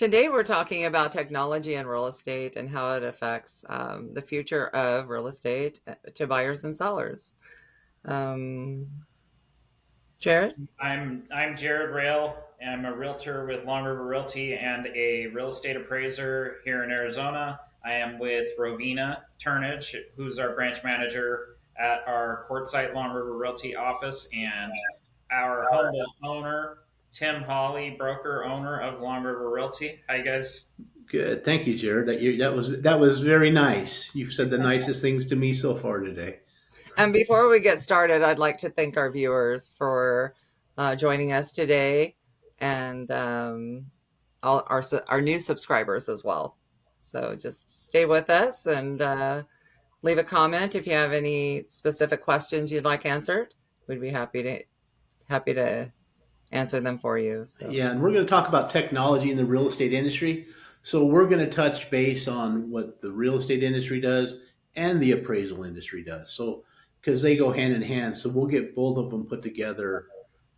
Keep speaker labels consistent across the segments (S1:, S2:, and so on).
S1: Today we're talking about technology and real estate and how it affects the future of real estate to buyers and sellers. Um, Jared?
S2: I'm Jared Rail. I'm a realtor with Long River Realty and a real estate appraiser here in Arizona. I am with Rovena Turnage, who's our branch manager at our Quartzsite Long River Realty office, and our humble owner, Tim Holley, broker owner of Long River Realty. Hi, guys.
S3: Good. Thank you, Jared. That was very nice. You've said the nicest things to me so far today.
S1: And before we get started, I'd like to thank our viewers for joining us today and all our new subscribers as well. So just stay with us and leave a comment if you have any specific questions you'd like answered. We'd be happy to answer them for you. So
S3: Yeah, and we're going to talk about technology in the real estate industry. So we're going to touch base on what the real estate industry does and the appraisal industry does. So because they go hand in hand, so we'll get both of them put together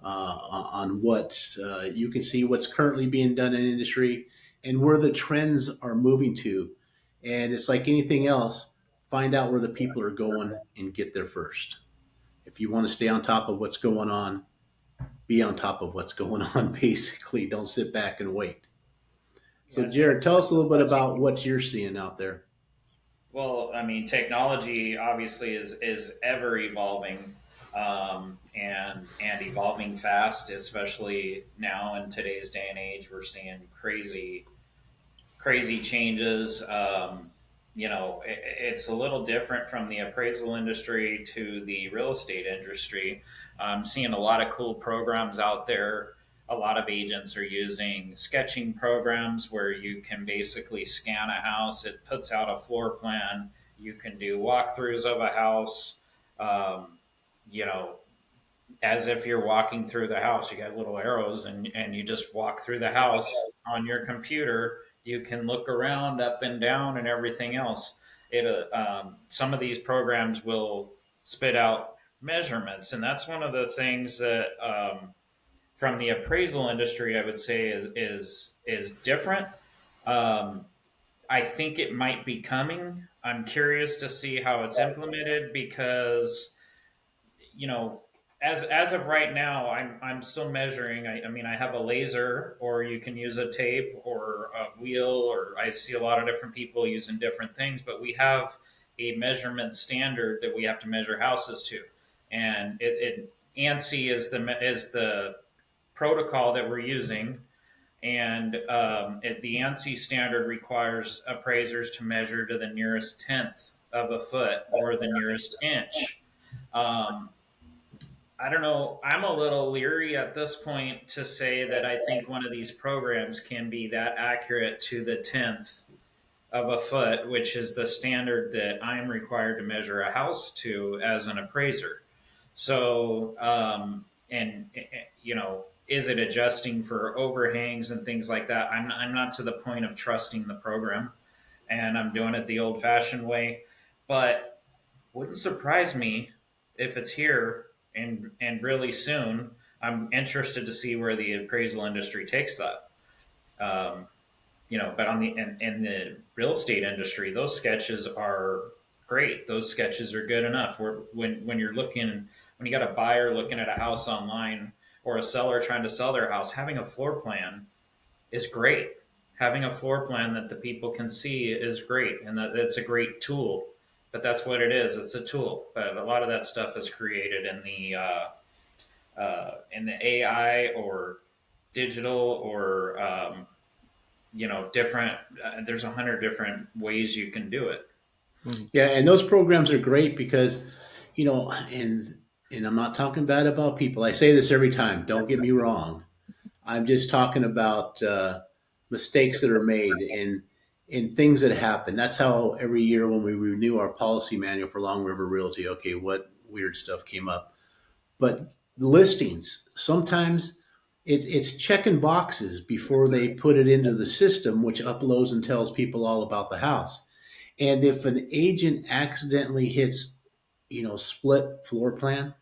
S3: on what you can see what's currently being done in industry and where the trends are moving to. And it's like anything else, find out where the people are going and get there first. If you want to stay on top of what's going on, be on top of what's going on, basically. Don't sit back and wait. So,
S2: Gotcha.
S3: Jared, tell us a little bit about what you're seeing out there.
S2: Well, I mean, technology obviously is ever evolving, and evolving fast, especially now in today's day and age. We're seeing crazy changes. It's a little different from the appraisal industry to the real estate industry. I'm seeing a lot of cool programs out there. A lot of agents are using sketching programs where you can basically scan a house. It puts out a floor plan. You can do walkthroughs of a house. Um, you know, as if you're walking through the house. You got little arrows, and you just walk through the house on your computer. You can look around up and down and everything else. Some of these programs will spit out measurements, and that's one of the things that from the appraisal industry I would say is different. Um, I think it might be coming. I'm curious to see how it's implemented because you know, as of right now, I'm still measuring. I mean, I have a laser, or you can use a tape or a wheel, or I see a lot of different people using different things. But we have a measurement standard that we have to measure houses to, and ANSI is the protocol that we're using. And the ANSI standard requires appraisers to measure to the nearest tenth of a foot or the nearest inch. Um, I don't know. I'm a little leery at this point to say that I think one of these programs can be that accurate to the tenth of a foot, which is the standard that I'm required to measure a house to as an appraiser. So, is it adjusting for overhangs and things like that? I'm not to the point of trusting the program, and I'm doing it the old fashioned way. But wouldn't surprise me if it's here and really soon. I'm interested to see where the appraisal industry takes that. Um, but in the real estate industry, those sketches are great. Those sketches are good enough. When you're looking, when you got a buyer looking at a house online or a seller trying to sell their house, having a floor plan is great. Having a floor plan that the people can see is great, and that's a great tool. But that's what it is. It's a tool. But a lot of that stuff is created in the AI or digital or different. There's 100 different ways you can do it.
S1: mhm.
S3: Yeah, and those programs are great because, and I'm not talking bad about people. I say this every time. Don't get me wrong. I'm just talking about mistakes that are made and things that happen. That's how every year when we renew our policy manual for Long River Realty, okay, what weird stuff came up. But listings, sometimes it's checking boxes before they put it into the system, which uploads and tells people all about the house. And if an agent accidentally hits, split floor plan,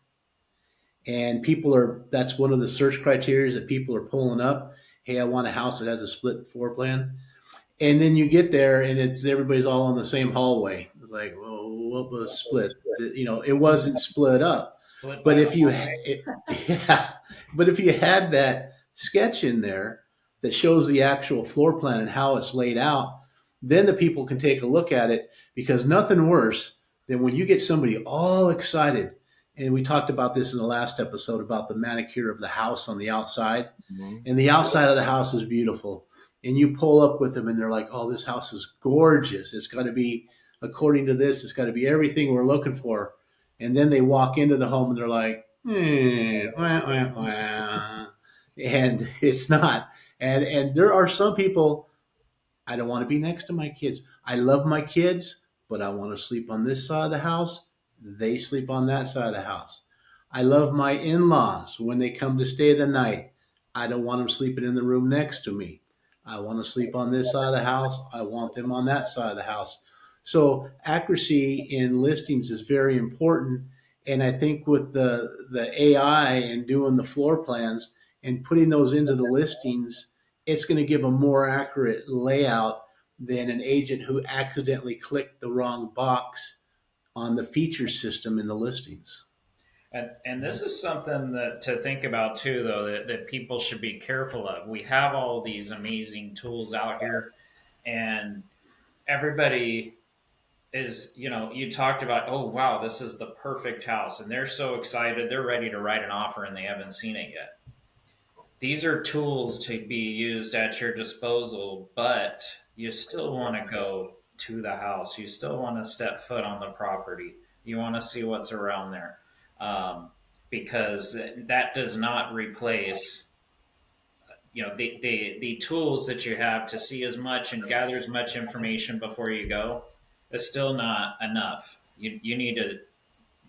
S3: and that's one of the search criteria that people are pulling up, hey, I want a house that has a split floor plan. And then you get there and it's everybody's all in the same hallway. It's like, well, what was split? It wasn't split up.
S2: Split
S3: But
S2: by the
S3: if you,
S2: hallway.
S3: yeah, but if you had that sketch in there that shows the actual floor plan and how it's laid out, then the people can take a look at it, because nothing worse than when you get somebody all excited. And we talked about this in the last episode about the manicure of the house on the outside,
S1: Mhm.
S3: and the outside of the house is beautiful. And you pull up with them and they're like, oh, this house is gorgeous. It's got to be according to this. It's got to be everything we're looking for. And then they walk into the home and they're like, wah, wah, wah. And it's not. And there are some people, I don't want to be next to my kids. I love my kids, but I want to sleep on this side of the house. They sleep on that side of the house. I love my in-laws when they come to stay the night. I don't want them sleeping in the room next to me. I want to sleep on this side of the house. I want them on that side of the house. So accuracy in listings is very important. And I think with the AI and doing the floor plans and putting those into the listings, it's going to give a more accurate layout than an agent who accidentally clicked the wrong box on the feature system in the listings.
S2: And this is something that to think about too, though, that people should be careful of. We have all these amazing tools out here, and everybody is, you talked about, oh, wow, this is the perfect house. And they're so excited. They're ready to write an offer and they haven't seen it yet. These are tools to be used at your disposal, but you still want to go to the house. You still want to step foot on the property. You want to see what's around there, um, because that does not replace the tools that you have to see as much and gather as much information before you go is still not enough. You need to.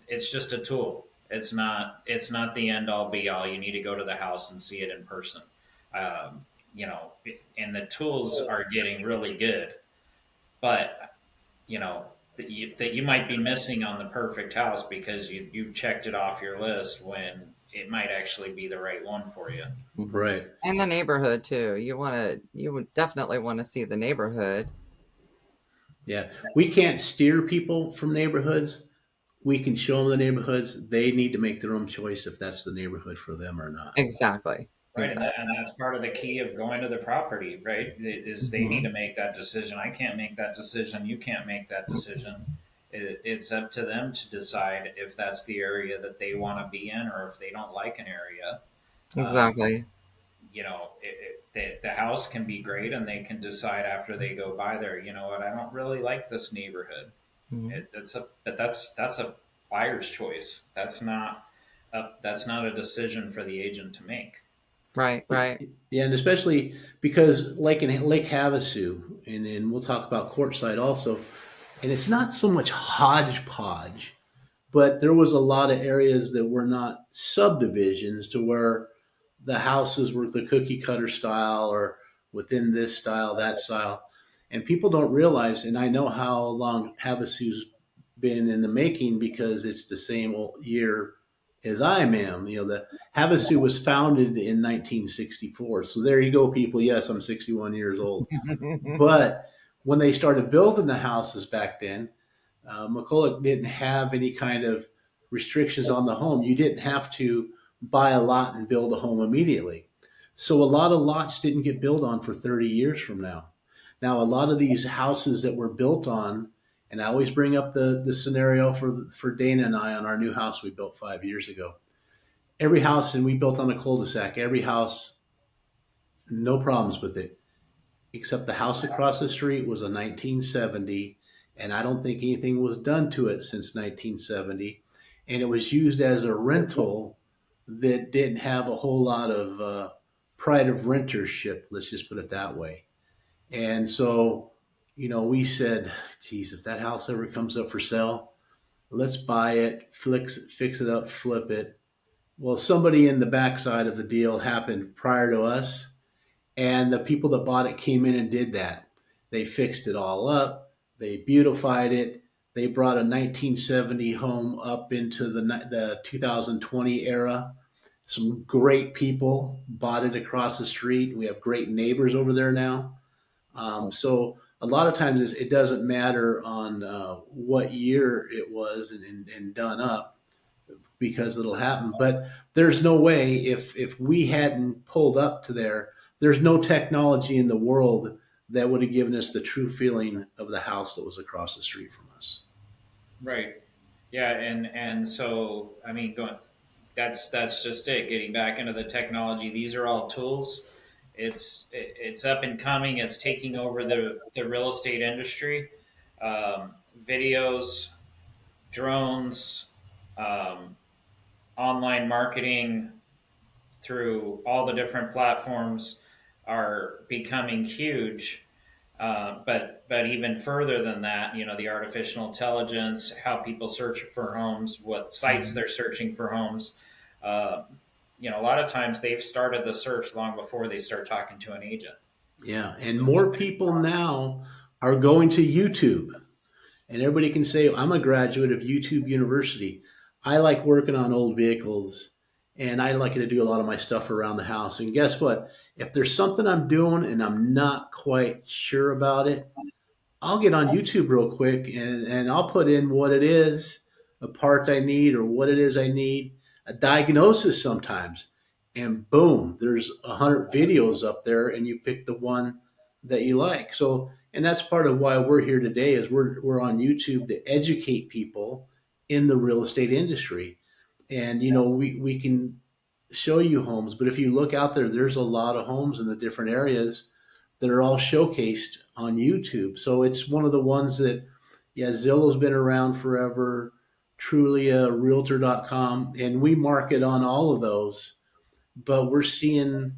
S2: It's just a tool. It's not the end all be all. You need to go to the house and see it in person. Um, you know, and the tools are getting really good, but that you might be missing on the perfect house because you've checked it off your list when it might actually be the right one for you.
S3: Right.
S1: And the neighborhood too. You would definitely want to see the neighborhood.
S3: Yeah. We can't steer people from neighborhoods. We can show them the neighborhoods. They need to make their own choice if that's the neighborhood for them or not.
S1: Exactly.
S2: Right, and,
S1: Exactly.
S2: and that's part of the key of going to the property, right? Is they need
S3: Mhm.
S2: to make that decision. I can't make that decision. You can't make that decision. It's up to them to decide if that's the area that they want to be in, or if they don't like an area. Um,
S1: Exactly.
S2: the house can be great, and they can decide after they go by there. You know what? I don't really like this neighborhood.
S1: Mhm.
S2: But that's a buyer's choice. That's not a decision for the agent to make.
S1: Right, right.
S3: Yeah, and especially because, like in Lake Havasu, and we'll talk about Quartzsite also, and it's not so much hodgepodge, but there was a lot of areas that were not subdivisions to where the houses were the cookie cutter style or within this style, that style. And people don't realize, and I know how long Havasu's been in the making because it's the same year as I am. The Havasu was founded in 1964. So there you go, people. Yes, I'm 61 years old. But when they started building the houses back then, McCulloch didn't have any kind of restrictions on the home. You didn't have to buy a lot and build a home immediately. So a lot of lots didn't get built on for 30 years from now. Now, a lot of these houses that were built on, and I always bring up the scenario for Dana and I on our new house we built 5 years ago. Every house, and we built on a cul-de-sac, every house, no problems with it, except the house across the street was a 1970, and I don't think anything was done to it since 1970. And it was used as a rental that didn't have a whole lot of pride of rentership, let's just put it that way. And so, we said, geez, if that house ever comes up for sale, let's buy it, fix it up, flip it. Well, somebody in the backside of the deal happened prior to us, and the people that bought it came in and did that. They fixed it all up. They beautified it. They brought a 1970 home up into the 2020 era. Some great people bought it across the street. We have great neighbors over there now. So a lot of times it doesn't matter on what year it was and done up because it'll happen. But there's no way if we hadn't pulled up to there, there's no technology in the world that would have given us the true feeling of the house that was across the street from us.
S2: Right. Yeah, and so I mean, going that's just it. Getting back into the technology, these are all tools. It's up and coming. It's taking over the real estate industry. Um, Videos, drones, um, online marketing through all the different platforms are becoming huge. But even further than that, the artificial intelligence, how people search for homes, what sites
S3: Mhm.
S2: they're searching for homes. Uh, a lot of times they've started the search long before they start talking to an agent.
S3: Yeah, and more people now are going to YouTube. And everybody can say, I'm a graduate of YouTube University. I like working on old vehicles and I like to do a lot of my stuff around the house. And guess what? If there's something I'm doing and I'm not quite sure about it, I'll get on YouTube real quick and I'll put in what it is, a part I need or what it is I need, a diagnosis sometimes. And boom, there's 100 videos up there and you pick the one that you like. So, and that's part of why we're here today is we're on YouTube to educate people in the real estate industry. And, we can show you homes, but if you look out there, there's a lot of homes in the different areas that are all showcased on YouTube. So it's one of the ones that, yeah, Zillow's been around forever, Trulia, realtor.com, and we market on all of those, but we're seeing,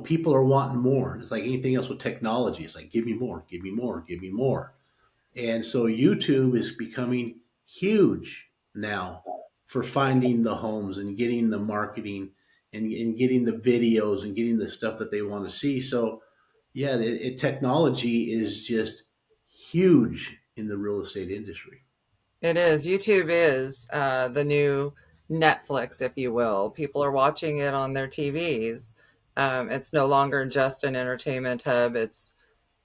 S3: people are wanting more. It's like anything else with technology. It's like, give me more, give me more, give me more. And so YouTube is becoming huge now for finding the homes and getting the marketing and getting the videos and getting the stuff that they want to see. So, yeah, technology is just huge in the real estate industry.
S1: It is. YouTube is the new Netflix, if you will. People are watching it on their TVs. It's no longer just an entertainment hub. It's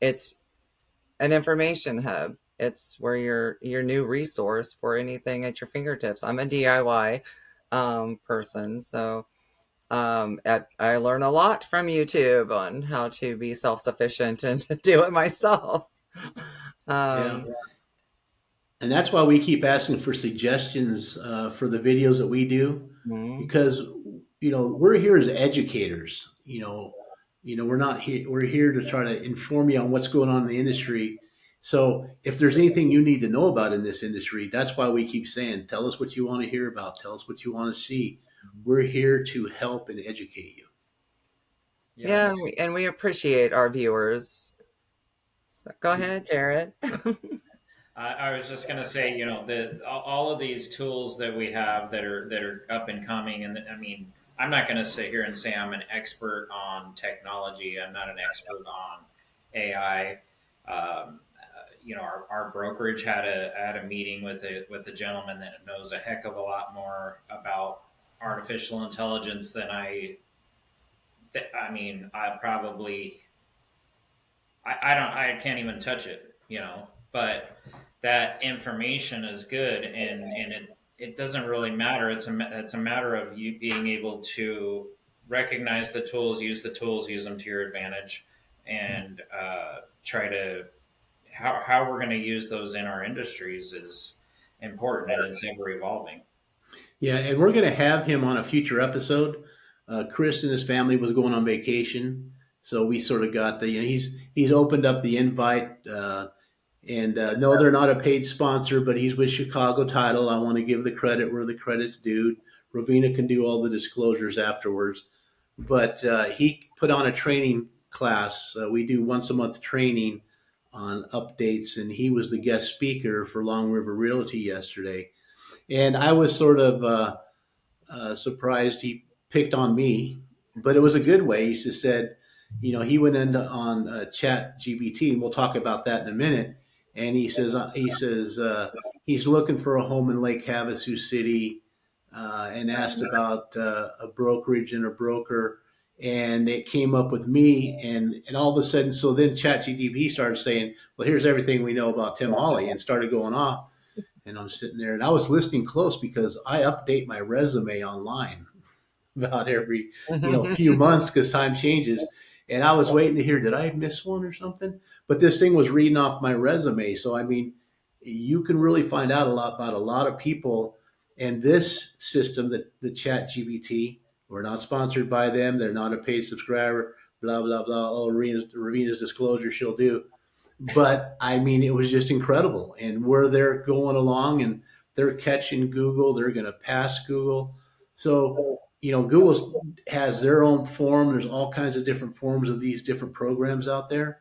S1: an information hub. It's where your new resource for anything at your fingertips. I'm a DIY person, so I learn a lot from YouTube on how to be self sufficient and to do it myself.
S3: Yeah.
S1: Um,
S3: And that's why we keep asking for suggestions for the videos that we do,
S1: mhm.
S3: because we're here as educators. We're not here. We're here to try to inform you on what's going on in the industry. So if there's anything you need to know about in this industry, that's why we keep saying, tell us what you want to hear about. Tell us what you want to see. We're here to help and educate you.
S2: Yeah.
S1: Yeah, and we appreciate our viewers. So go ahead, Jared.
S2: I was just gonna say, all of these tools that we have that are up and coming, and I mean, I'm not gonna sit here and say I'm an expert on technology. I'm not an expert on AI. Our brokerage had a meeting with a gentleman that knows a heck of a lot more about artificial intelligence than I. I mean, I probably I can't even touch it, but that information is good, and it doesn't really matter. It's a matter of you being able to recognize the tools, use them to your advantage, and try to how we're going to use those in our industries is important, and it's ever evolving.
S3: Yeah, and we're going to have him on a future episode. Chris and his family was going on vacation, so we sort of got the. He's opened up the invite, and no, they're not a paid sponsor, but he's with Chicago Title. I want to give the credit where the credit's due. Rovena can do all the disclosures afterwards, but he put on a training class. We do once a month training on updates, and he was the guest speaker for Long River Realty yesterday. And I was sort of surprised he picked on me, but it was a good way. He just said, he went into on Chat GBT, and we'll talk about that in a minute. And he says he's looking for a home in Lake Havasu City, and asked about a brokerage and a broker, and it came up with me, and all of a sudden, so then ChatGPT started saying, "Well, here's everything we know about Tim Holley," and started going off. And I'm sitting there, and I was listening close because I update my resume online about every few months because time changes. And I was waiting to hear, did I miss one or something? But this thing was reading off my resume. So I mean, you can really find out a lot about a lot of people. And this system, that the Chat GBT, we're not sponsored by them. They're not a paid subscriber. Blah blah blah. All Rovena's disclosure she'll do. But I mean, it was just incredible. And where they're going along, and they're catching Google, they're going to pass Google. So Google has their own form. There's all kinds of different forms of these different programs out there.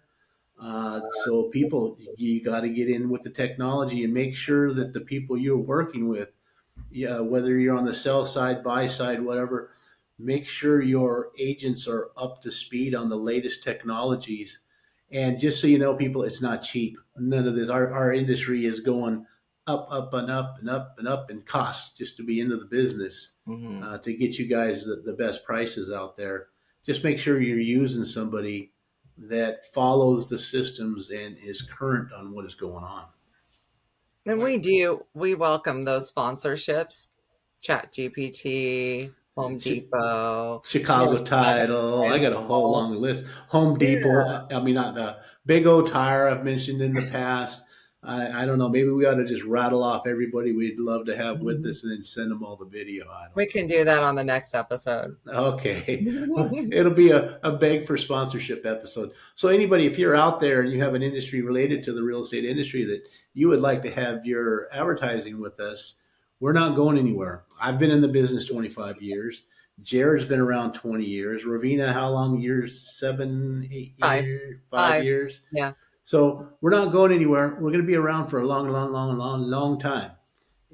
S3: So people, you got to get in with the technology and make sure that the people you're working with, whether you're on the sell side, buy side, whatever, make sure your agents are up to speed on the latest technologies. And just so you know, people, it's not cheap. None of this. Our industry is going up, up, and up, and up, and up in cost just to be into the business, to get you guys the best prices out there. Just make sure you're using somebody that follows the systems and is current on what is going on.
S1: And we welcome those sponsorships, Chat GPT, Home Depot,
S3: Chicago Title. I got a whole long list. Home Depot. I mean, not the Big O Tire I've mentioned in the past. I don't know. Maybe we ought to just rattle off everybody we'd love to have with us and then send them all the video.
S1: We can do that on the next episode.
S3: Okay. It'll be a beg for sponsorship episode. So anybody, if you're out there and you have an industry related to the real estate industry that you would like to have your advertising with us, we're not going anywhere. I've been in the business 25 years. Jared's been around 20 years. Rovena, how long years? 7, 8 years? 5 years?
S1: Yeah.
S3: So we're not going anywhere. We're going to be around for a long time.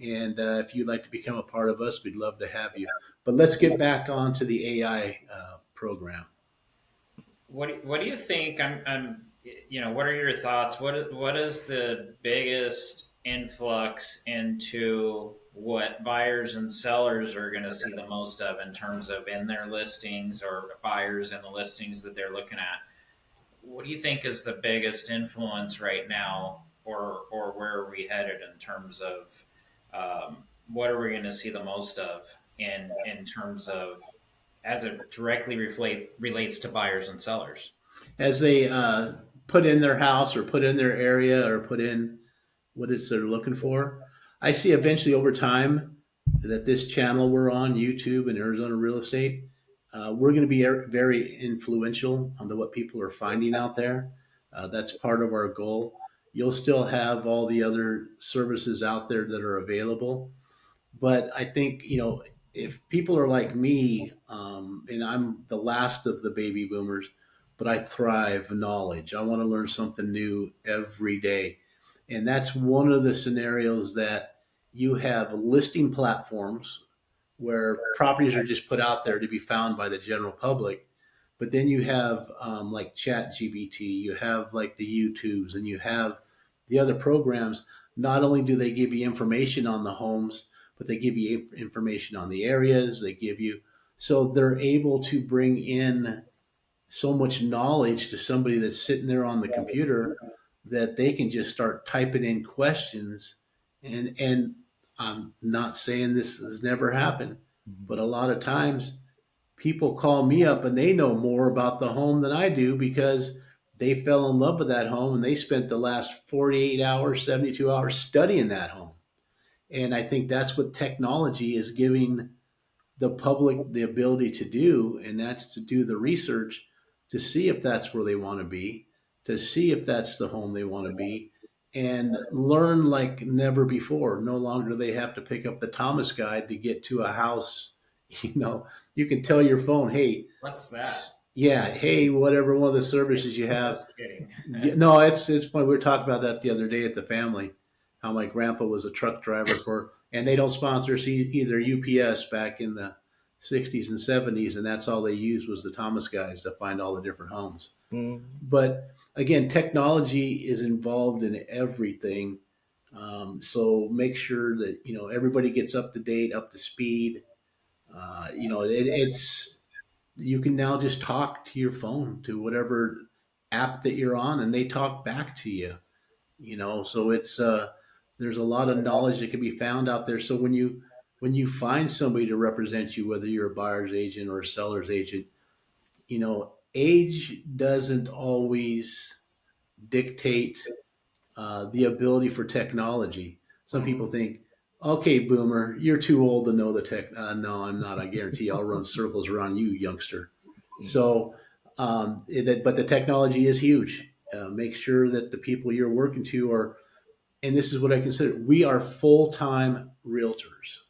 S3: And if you'd like to become a part of us, we'd love to have you. But let's get back on to the AI program.
S2: What do you think? What are your thoughts? What is the biggest influx into what buyers and sellers are going to see the most of in terms of in their listings, or buyers in the listings that they're looking at? What do you think is the biggest influence right now, or where are we headed in terms of what are we going to see the most of in terms of as it directly relates to buyers and sellers?
S3: As they put in their house or put in their area or put in what it's they're looking for, I see eventually over time that this channel we're on, YouTube and Arizona Real Estate, we're going to be very influential onto what people are finding out there. That's part of our goal. You'll still have all the other services out there that are available. But I think, if people are like me, and I'm the last of the baby boomers, but I thrive knowledge. I want to learn something new every day. And that's one of the scenarios that you have listing platforms where properties are just put out there to be found by the general public. But then you have like Chat GBT, you have like the YouTubes, and you have the other programs. Not only do they give you information on the homes, but they give you information on the areas. So they're able to bring in so much knowledge to somebody that's sitting there on the computer that they can just start typing in questions. And I'm not saying this has never happened, but a lot of times people call me up and they know more about the home than I do because they fell in love with that home and they spent the last 48 hours, 72 hours studying that home. And I think that's what technology is giving the public the ability to do, and that's to do the research to see if that's where they want to be, to see if that's the home they want to be, and learn like never before. No longer do they have to pick up the Thomas guide to get to a house. You can tell your phone, hey,
S2: what's that?
S3: Yeah, hey, whatever one of the services you have.
S2: Just kidding.
S3: No, it's funny. We were talking about that the other day at the family, how my grandpa was a truck driver and they don't sponsor either UPS back in the 60s and 70s, and that's all they used was the Thomas guides to find all the different homes. But again, technology is involved in everything, So make sure that everybody gets up to date, up to speed. It's you can now just talk to your phone to whatever app that you're on, and they talk back to you. So it's there's a lot of knowledge that can be found out there. So when you find somebody to represent you, whether you're a buyer's agent or a seller's agent, age doesn't always dictate the ability for technology. Some people
S1: Mhm.
S3: think, okay, boomer, you're too old to know the tech. No, I'm not. I guarantee I'll run circles around you, youngster. So, but the technology is huge. Make sure that the people you're working to are, and this is what I consider, we are full time realtors.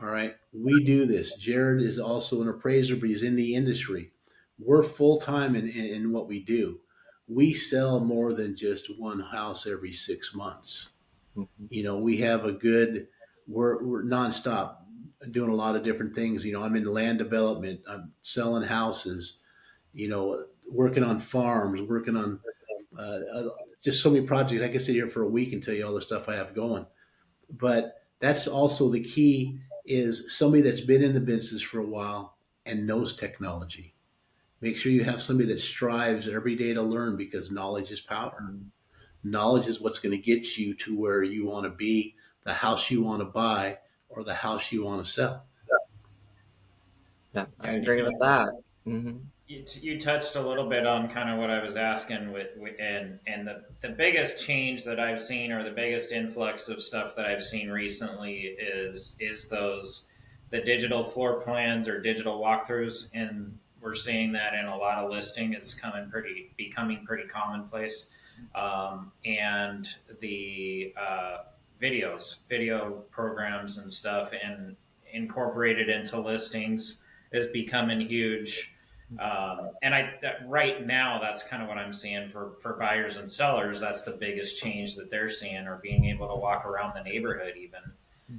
S3: All right. We do this. Jared is also an appraiser, but he's in the industry. We're full time in what we do. We sell more than just one house every 6 months.
S1: Mhm.
S3: We have a good, we're nonstop doing a lot of different things. I'm in land development, I'm selling houses, working on farms, working on just so many projects. I could sit here for a week and tell you all the stuff I have going. But that's also the key is somebody that's been in the business for a while and knows technology. Make sure you have somebody that strives every day to learn because knowledge is power.
S1: Mhm.
S3: Knowledge is what's going to get you to where you want to be, the house you want to buy, or the house you want to sell.
S1: Yeah, I
S2: Yeah,
S1: agree with that. Hmm.
S2: you touched a little bit on kind of what I was asking and the biggest change that I've seen or the biggest influx of stuff that I've seen recently is those the digital floor plans or digital walkthroughs, and we're seeing that in a lot of listing. It's becoming pretty commonplace, and the video programs and stuff and incorporated into listings is becoming huge. And right now, that's kind of what I'm seeing for buyers and sellers. That's the biggest change that they're seeing, or being able to walk around the neighborhood, even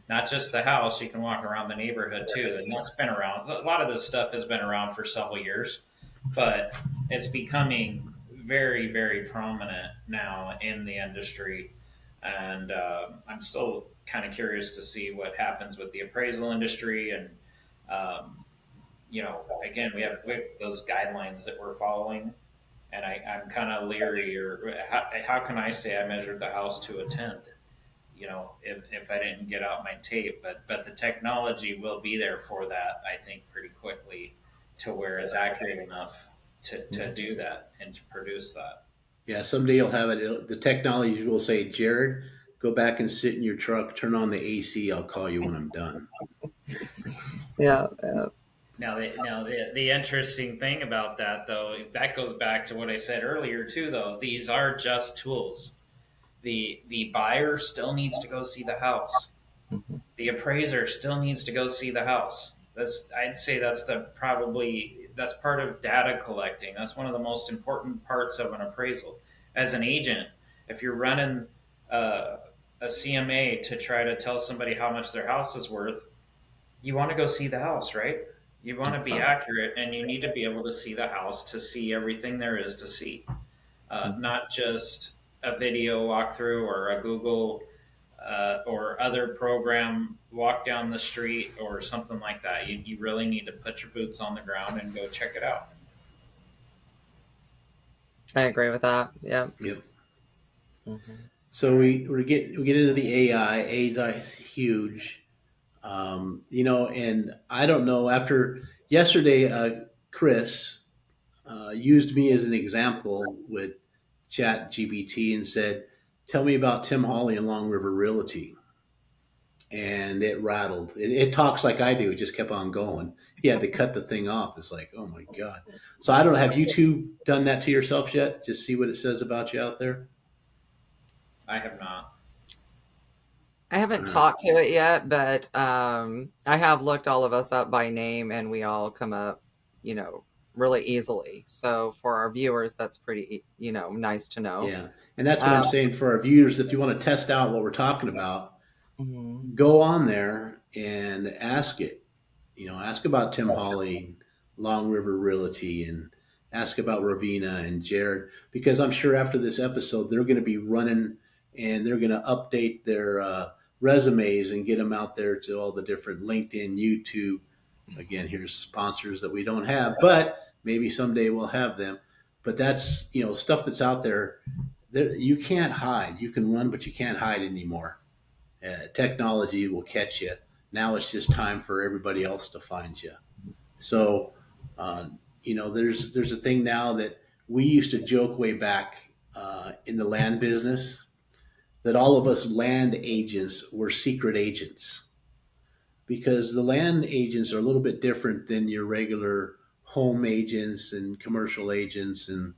S2: not just the house. You can walk around the neighborhood too, and that's been around. A lot of this stuff has been around for several years, but it's becoming very, very prominent now in the industry. And I'm still kind of curious to see what happens with the appraisal industry and um, again, we have those guidelines that we're following, and I'm kind of leery. Or how can I say I measured the house to a tenth? If I didn't get out my tape, but the technology will be there for that. I think pretty quickly to where it's accurate enough to do that and to produce that.
S3: Yeah, someday you'll have it. The technology will say, Jared, go back and sit in your truck, turn on the AC. I'll call you when I'm done.
S1: Yeah, yeah.
S2: Now the interesting thing about that, though, that goes back to what I said earlier too. Though these are just tools. The buyer still needs to go see the house.
S1: Mhm.
S2: The appraiser still needs to go see the house. I'd say that's part of data collecting. That's one of the most important parts of an appraisal. As an agent, if you're running uh, a CMA to try to tell somebody how much their house is worth, you want to go see the house, right? You want to be
S1: Exactly.
S2: accurate, and you need to be able to see the house to see everything there is to see,
S1: Mhm.
S2: not just a video walkthrough or a Google or other program walk down the street or something like that. You really need to put your boots on the ground and go check it out.
S1: I agree with that. Yeah.
S3: Yep.
S1: Hmm.
S3: So
S2: All right.
S3: we get into the AI. AI is huge. And I don't know. After yesterday, Chris used me as an example with Chat GPT and said, "Tell me about Tim Holley and Long River Realty." And it rattled. It talks like I do. It just kept on going. He had to cut the thing off. It's like, oh my god. So I don't know. Have you two done that to yourself yet? Just see what it says about you out there.
S2: I have not.
S1: I haven't
S3: Uh,
S1: talked to it yet, but I have looked all of us up by name, and we all come up, you know, really easily. So for our viewers, that's pretty, nice to know.
S3: yeah, and that's what
S1: Um,
S3: I'm saying for our viewers. If you want to test out what we're talking about,
S1: mhm.
S3: go on there and ask it. Ask about Tim Holley, Long River Realty, and ask about Rovena and Jared, because I'm sure after this episode, they're going to be running and they're going to update their resumes and get them out there to all the different LinkedIn, YouTube. Again, here's sponsors that we don't have, but maybe someday we'll have them. But that's, stuff that's out there. You can't hide. You can run, but you can't hide anymore. Technology will catch you. Now it's just time for everybody else to find you. So, there's a thing now that we used to joke way back in the land business that all of us land agents were secret agents, because the land agents are a little bit different than your regular home agents and commercial agents, and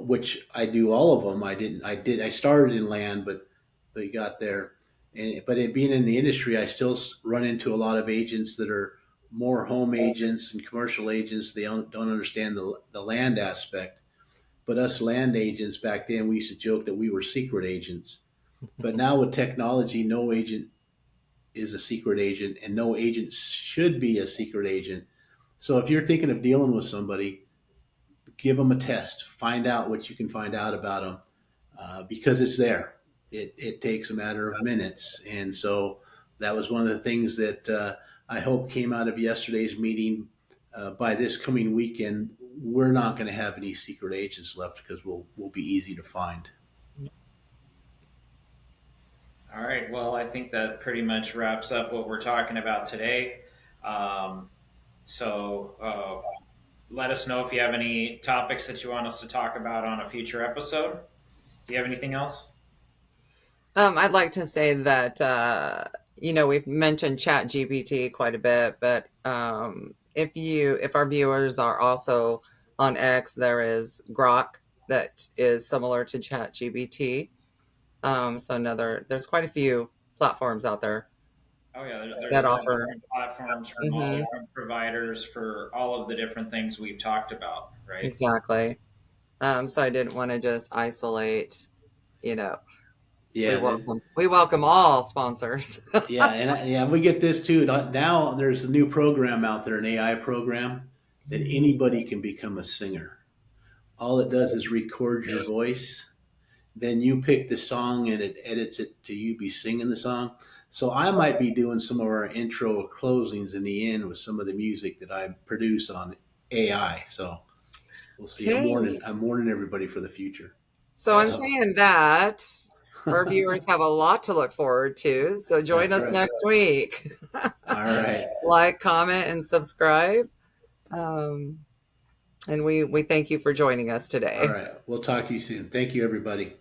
S3: which I do all of them. I started in land, but got there. But it being in the industry, I still run into a lot of agents that are more home agents and commercial agents. They don't understand the land aspect. But us land agents back then, we used to joke that we were secret agents. But now with technology, no agent is a secret agent, and no agent should be a secret agent. So if you're thinking of dealing with somebody, give them a test. Find out what you can find out about them, because it's there. It takes a matter of minutes. And so that was one of the things that I hope came out of yesterday's meeting. By this coming weekend, we're not going to have any secret agents left, because we'll be easy to find.
S2: All right. Well, I think that pretty much wraps up what we're talking about today. So let us know if you have any topics that you want us to talk about on a future episode. Do you have anything else?
S1: I'd like to say that we've mentioned Chat GPT quite a bit, but if our viewers are also on X, there is Grok that is similar to Chat GPT. There's quite a few platforms out there.
S2: Oh yeah, there's
S1: that
S2: a bunch of
S1: offer
S2: different platforms from all different providers for all of the different things we've talked about, right?
S1: Exactly. So I didn't want to just isolate. Yeah, we welcome all sponsors.
S3: We get this too. Now there's a new program out there, an AI program that anybody can become a singer. All it does is record your voice. Then you pick the song and it edits it to you be singing the song. So I might be doing some of our intro closings in the end with some of the music that I produce on AI. So we'll see.
S1: Okay.
S3: I'm warning everybody for the future.
S1: So in saying that, our viewers have a lot to look forward to. So join us next week.
S3: All right.
S1: Like, comment, and subscribe. And we thank you for joining us today.
S3: All right. We'll talk to you soon. Thank you, everybody.